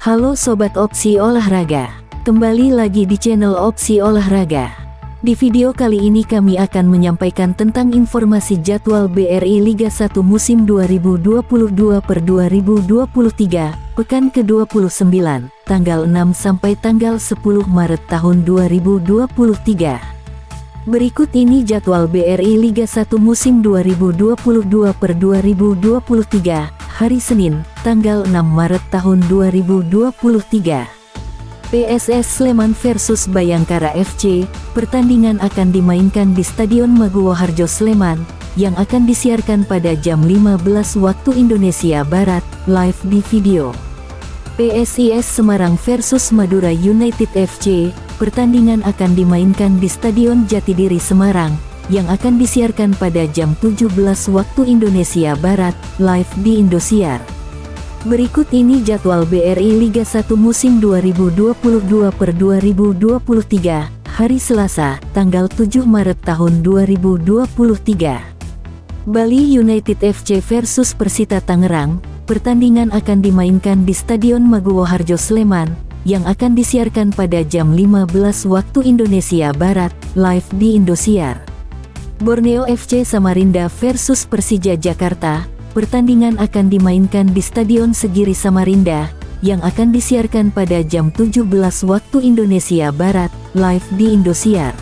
Halo Sobat Opsi Olahraga, kembali lagi di channel Opsi Olahraga. Di video kali ini kami akan menyampaikan tentang informasi jadwal BRI Liga 1 musim 2022/2023, pekan ke-29, tanggal 6 sampai tanggal 10 Maret tahun 2023. Berikut ini jadwal BRI Liga 1 musim 2022/2023, hari Senin, tanggal 6 Maret tahun 2023. PSS Sleman versus Bayangkara FC, pertandingan akan dimainkan di Stadion Maguwo Harjo Sleman, yang akan disiarkan pada jam 15 waktu Indonesia Barat, live di video. PSIS Semarang versus Madura United FC, pertandingan akan dimainkan di Stadion Jatidiri Semarang, yang akan disiarkan pada jam 17 waktu Indonesia Barat, live di Indosiar. Berikut ini jadwal BRI Liga 1 musim 2022/2023, hari Selasa, tanggal 7 Maret tahun 2023. Bali United FC versus Persita Tangerang, pertandingan akan dimainkan di Stadion Maguwo Harjo Sleman, yang akan disiarkan pada jam 15 waktu Indonesia Barat, live di Indosiar. Borneo FC Samarinda versus Persija Jakarta, pertandingan akan dimainkan di Stadion Segiri Samarinda, yang akan disiarkan pada jam 17 waktu Indonesia Barat, live di Indosiar.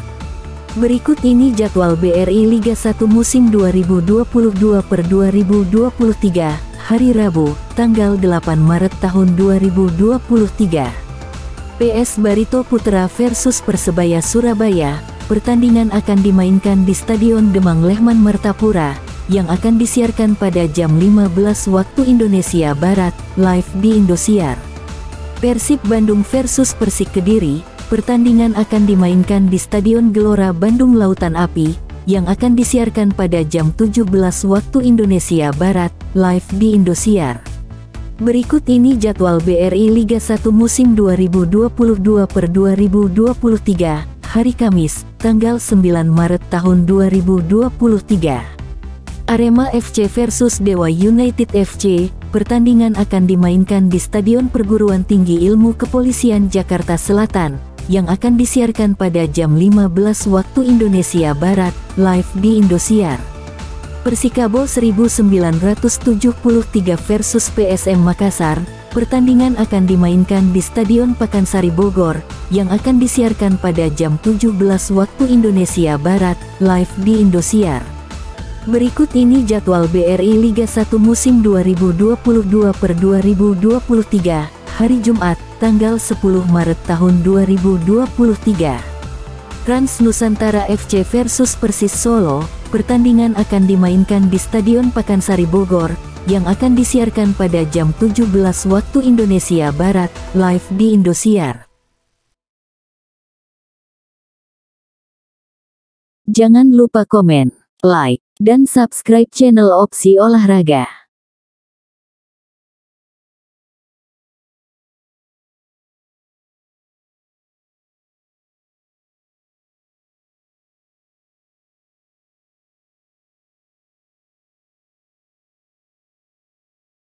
Berikut ini jadwal BRI Liga 1 musim 2022/2023, hari Rabu, tanggal 8 Maret tahun 2023. PS Barito Putra versus Persebaya Surabaya, pertandingan akan dimainkan di Stadion Demang Lehman Martapura, yang akan disiarkan pada jam 15 waktu Indonesia Barat, live di Indosiar. Persib Bandung versus Persik Kediri, pertandingan akan dimainkan di Stadion Gelora Bandung Lautan Api, yang akan disiarkan pada jam 17 waktu Indonesia Barat, live di Indosiar. Berikut ini jadwal BRI Liga 1 musim 2022/2023, hari Kamis, tanggal 9 Maret tahun 2023. Arema FC versus Dewa United FC, pertandingan akan dimainkan di Stadion Perguruan Tinggi Ilmu Kepolisian Jakarta Selatan, yang akan disiarkan pada jam 15 waktu Indonesia Barat, live di Indosiar. Persikabo 1973 versus PSM Makassar, pertandingan akan dimainkan di Stadion Pakansari Bogor, yang akan disiarkan pada jam 17 waktu Indonesia Barat, live di Indosiar. Berikut ini jadwal BRI Liga 1 musim 2022/2023, hari Jumat, tanggal 10 Maret tahun 2023. Trans Nusantara FC versus Persis Solo, pertandingan akan dimainkan di Stadion Pakansari Bogor, yang akan disiarkan pada jam 17 waktu Indonesia Barat, live di Indosiar. Jangan lupa komen, like, dan subscribe channel Opsi Olahraga.